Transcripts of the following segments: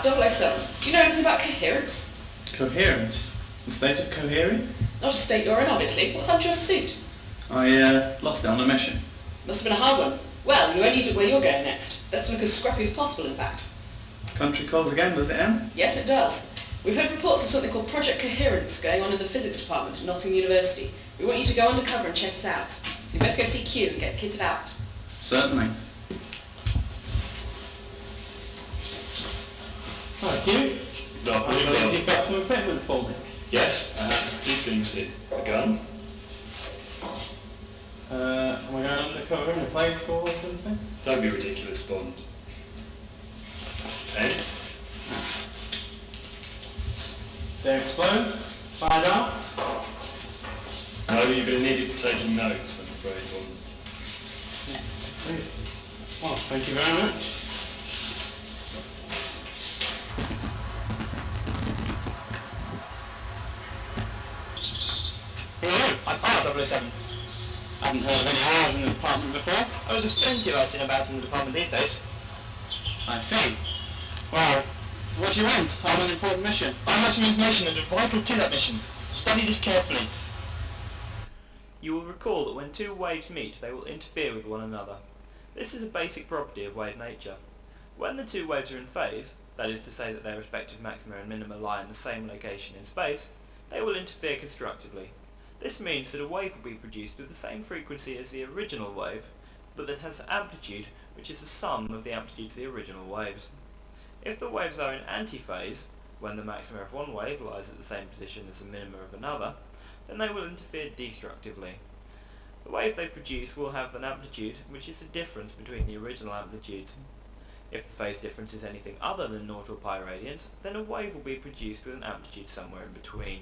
007. Do you know anything about coherence? Coherence? The state of cohering? Not a state you're in, obviously. What's happened to your suit? I lost it on a mission. Must have been a hard one. Well, you only did where you're going next. Let's look as scruffy as possible, in fact. Country calls again, does it, Em? Yes, it does. We've heard reports of something called Project Coherence going on in the physics department at Nottingham University. We want you to go undercover and check it out. So you best go see Q and get kitted out. Certainly. Hi, Q. I believe you've got some equipment for me. Yes, I have two things here. A gun. Am I going undercover in a play school or something? Don't be ridiculous, Bond. Pen. So explode? Fire darts? No, you're going to need it for taking notes, I'm afraid, Bond. Sweet. Well, thank you very much. Hello, I'm R007. I haven't heard of any R's in the department before. Oh, there's plenty of us in about in the department these days. I see. Well, what do you want? I'm on an important mission. I have some information that is vital to that mission. Study this carefully. You will recall that when two waves meet, they will interfere with one another. This is a basic property of wave nature. When the two waves are in phase, that is to say that their respective maxima and minima lie in the same location in space, they will interfere constructively. This means that a wave will be produced with the same frequency as the original wave, but that has amplitude which is the sum of the amplitudes of the original waves. If the waves are in antiphase, when the maxima of one wave lies at the same position as the minima of another, then they will interfere destructively. The wave they produce will have an amplitude which is the difference between the original amplitudes. If the phase difference is anything other than 0 or pi radians, then a wave will be produced with an amplitude somewhere in between.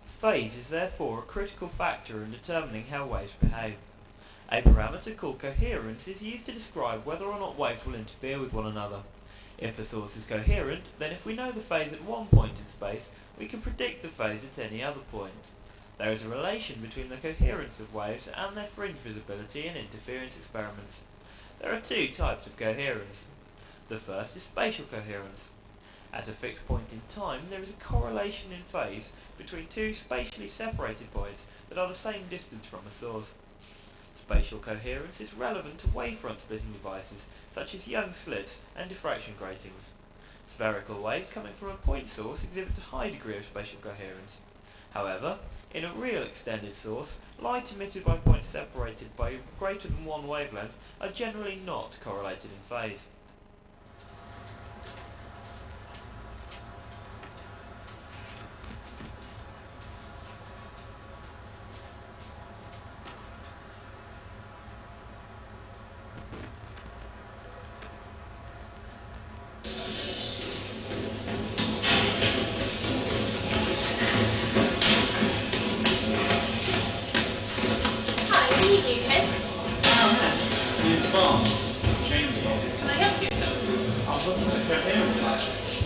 Phase is therefore a critical factor in determining how waves behave. A parameter called coherence is used to describe whether or not waves will interfere with one another. If a source is coherent, then if we know the phase at one point in space, we can predict the phase at any other point. There is a relation between the coherence of waves and their fringe visibility in interference experiments. There are two types of coherence. The first is spatial coherence. At a fixed point in time, there is a correlation in phase between two spatially separated points that are the same distance from a source. Spatial coherence is relevant to wavefront splitting devices such as Young slits and diffraction gratings. Spherical waves coming from a point source exhibit a high degree of spatial coherence. However, in a real extended source, light emitted by points separated by greater than one wavelength are generally not correlated in phase.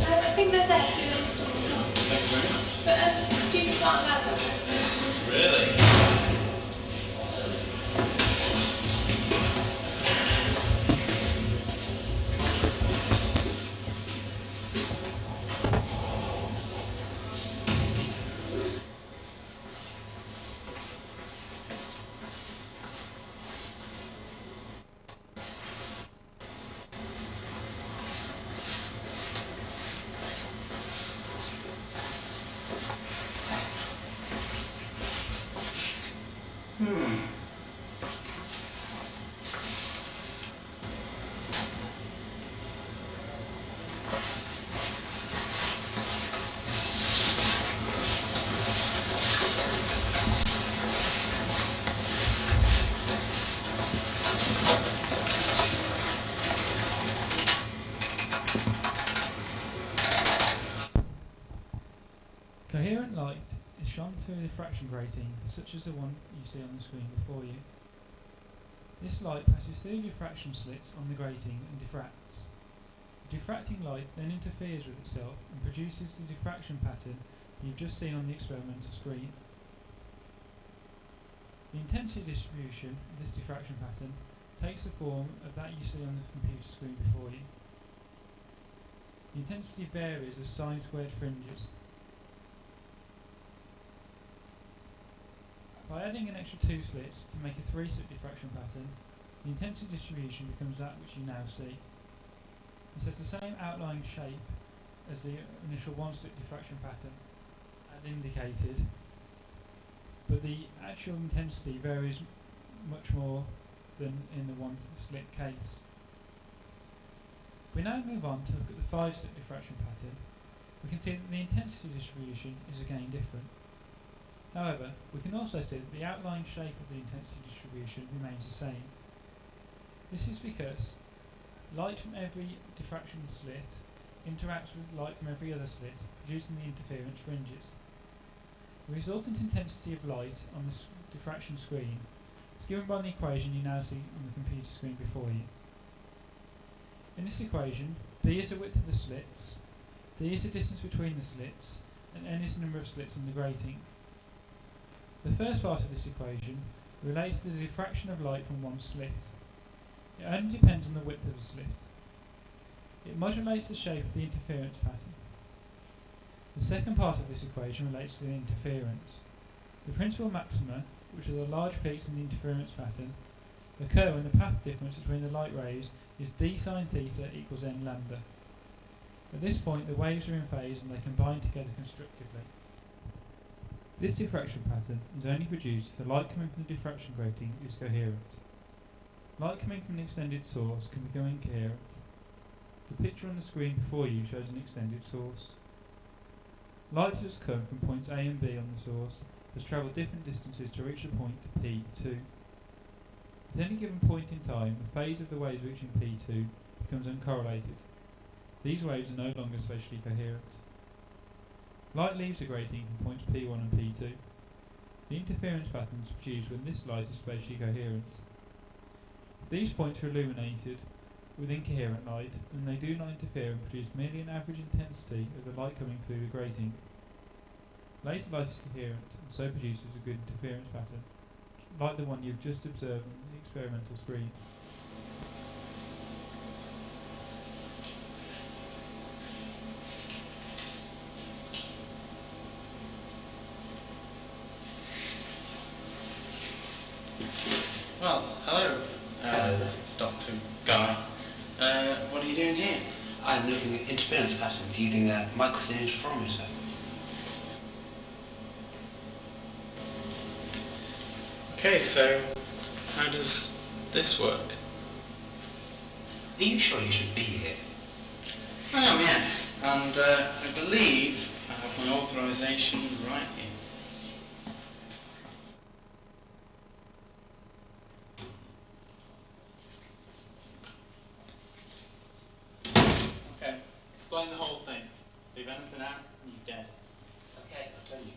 I think they're there. But students aren't allowed them. Really? Coherent light is shone through a diffraction grating, such as the one you see on the screen before you. This light passes through diffraction slits on the grating and diffracts. The diffracting light then interferes with itself and produces the diffraction pattern you've just seen on the experimental screen. The intensity distribution of this diffraction pattern takes the form of that you see on the computer screen before you. The intensity varies as sine squared fringes. By adding an extra 2 slits to make a 3-slit diffraction pattern, the intensity distribution becomes that which you now see. This has the same outlying shape as the initial 1-slit diffraction pattern, as indicated, but the actual intensity varies much more than in the 1-slit case. If we now move on to look at the 5-slit diffraction pattern, we can see that the intensity distribution is again different. However, we can also see that the outlying shape of the intensity distribution remains the same. This is because light from every diffraction slit interacts with light from every other slit, producing the interference fringes. The resultant intensity of light on the diffraction screen is given by the equation you now see on the computer screen before you. In this equation, d is the width of the slits, d is the distance between the slits, and n is the number of slits in the grating. The first part of this equation relates to the diffraction of light from one slit. It only depends on the width of the slit. It modulates the shape of the interference pattern. The second part of this equation relates to the interference. The principal maxima, which are the large peaks in the interference pattern, occur when the path difference between the light rays is d sine theta equals n lambda. At this point, the waves are in phase and they combine together constructively. This diffraction pattern is only produced if the light coming from the diffraction grating is coherent. Light coming from an extended source can become incoherent. The picture on the screen before you shows an extended source. Light that has come from points A and B on the source has travelled different distances to reach the point P2. At any given point in time, the phase of the waves reaching P2 becomes uncorrelated. These waves are no longer spatially coherent. Light leaves the grating from points P1 and P2. The interference pattern is produced when this light is spatially coherent. If these points are illuminated with incoherent light, then they do not interfere and produce merely an average intensity of the light coming through the grating. Later light is coherent and so produces a good interference pattern, like the one you've just observed on the experimental screen. Well, hello, Dr. Guy. What are you doing here? I'm looking at interference patterns using a microsync interferometer. Okay, so how does this work? Are you sure you should be here? I am, yes, and I believe I have my authorization right here. Okay, explain the whole thing. Leave anything out and you're dead. Okay, I'll tell you.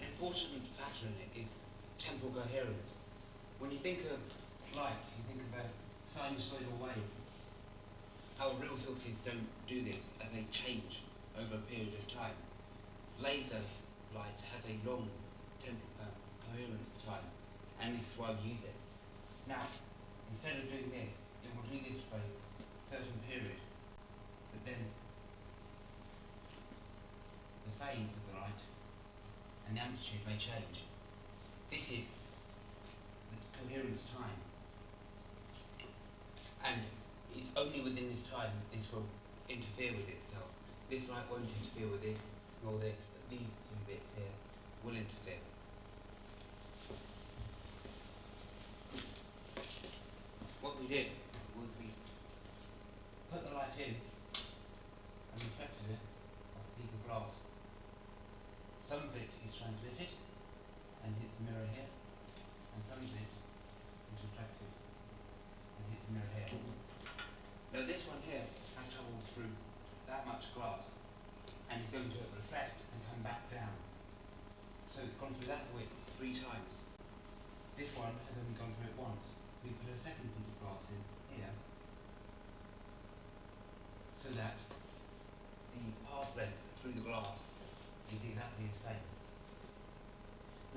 An important factor in it is temporal coherence. When you think of light, you think of a sinusoidal wave. Our real sources don't do this as they change over a period of time. Laser light has a long temporal coherence time, and this is why we use it. Now, instead of doing this, it will do this for a certain period, but then the phase of the light and the amplitude may change. This is the coherence time. And it's only within this time that this will interfere with itself. This light won't interfere with this, nor this, but these two bits here will interfere. What we did was we put the light in and reflected it off a piece of glass. Some of it is transmitted and hits the mirror here, and some of it is reflected and hits the mirror here. Now this one here has travelled through that much glass and is going to reflect and come back down. So it's gone through that width 3 times. This one has only gone through it once. We put a second piece of glass in here so that the path length through the glass is exactly the same.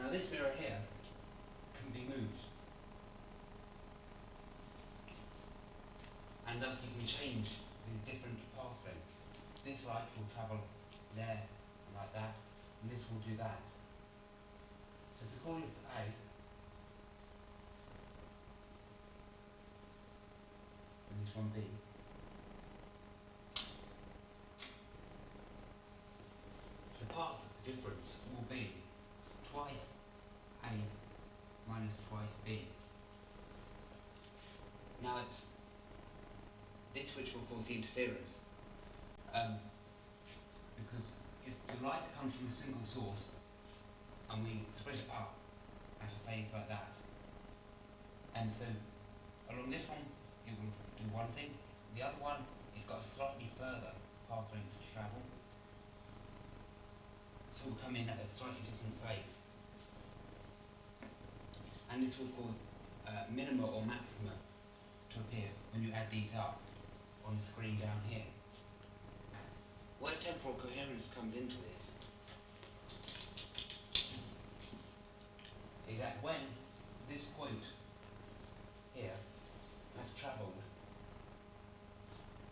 Now this mirror here can be moved, and and thus you can change the different path lengths. This light will travel there and like that, and this will do that. So if we call this A, and this one B, the path difference will be twice A minus twice B. Now it's this which will cause the interference. Because if the light comes from a single source and we split it up at a phase like that, and so along this one it will do one thing, the other one it's got a slightly further path length to travel, so it will come in at a slightly different phase, and this will cause minima or maxima to appear when you add these up on the screen down here. Where temporal coherence comes into this is that when this point here has travelled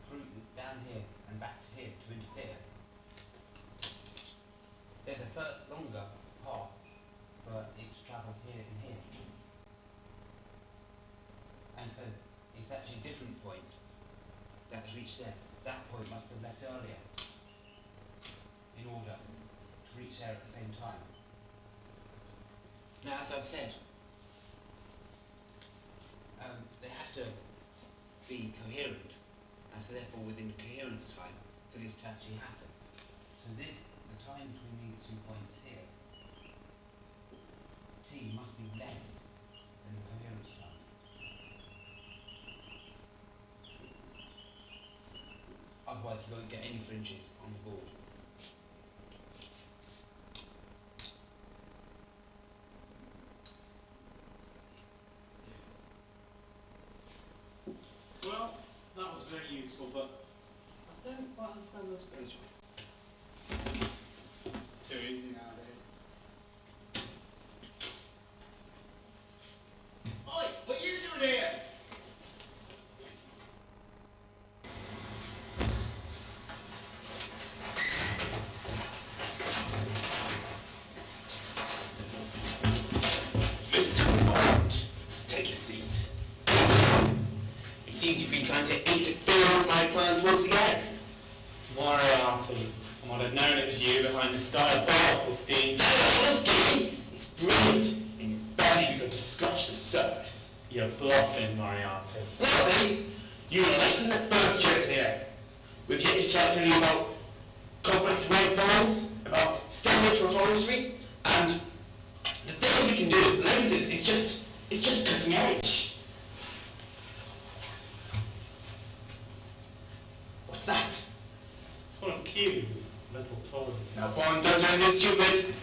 through down here and back to here to interfere, there's a longer path for it to travel here and here. And so it's actually a different point that has reached there. That point must have left earlier in order to reach there at the same time. Now, as I've said, they have to be coherent, and so therefore within coherence time for this to actually happen. So this, the time between these 2 points here, t must be less than the coherence time. Otherwise you won't get any fringes on the board. Well, that was very useful, but I don't quite understand this page. It's too easy nowadays. Oi, what are you doing here? Mr. Bond, take a seat. It seems you've been trying to interfere with my plans once again. Moriarty, I might have known it was you behind this diabolical scheme. Diabolical scheme? It's brilliant, and you've barely begun to scratch the surface. You're bluffing, Moriarty. Nothing. You listen at both chairs here. We've yet to chat to you about complex waveforms, about standard trotorometry, and the things we can do with lasers is just cutting edge. What's that? It's one of Q's little toys. Now, Bond, don't do anything stupid.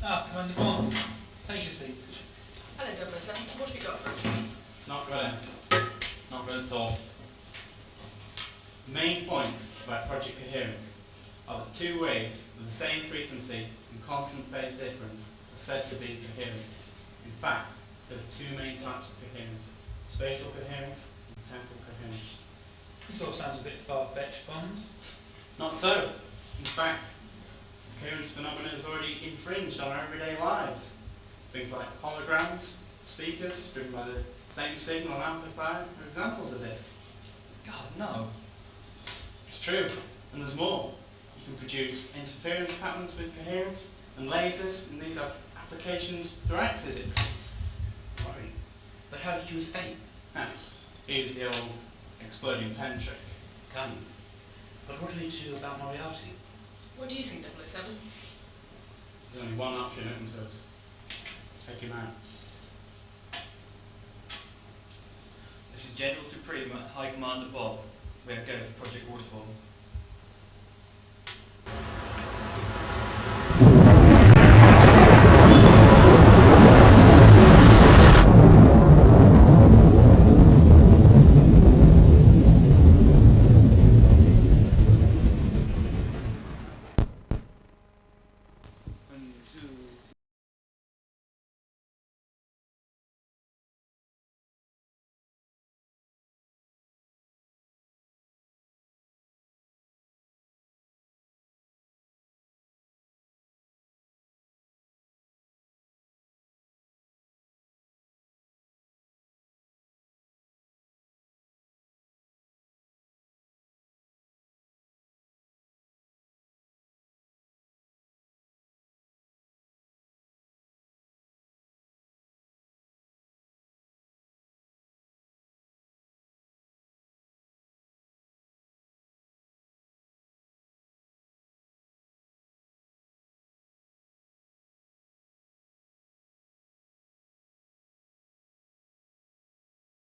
Ah, Commander Bond, take your seat. Hello, 007. What have you got for us? It's not good. Not good at all. The main points about Project Coherence are that two waves with the same frequency and constant phase difference are said to be coherent. In fact, there are two main types of coherence: spatial coherence and temporal coherence. This all sounds a bit far-fetched, Bond. Not so. In fact, coherence phenomena is already infringed on our everyday lives. Things like holograms, speakers driven by the same signal and amplifier are examples of this. God, no. It's true, and there's more. You can produce interference patterns with coherence and lasers, and these have applications throughout physics. Worry. But how did you escape? Now, here's the old exploding pen trick. Tell me. But what do we do about Moriarty? What do you think, 007? There's only one option open to us. Take him out. This is General Supreme at High Commander Bob. We are going for Project Waterfall.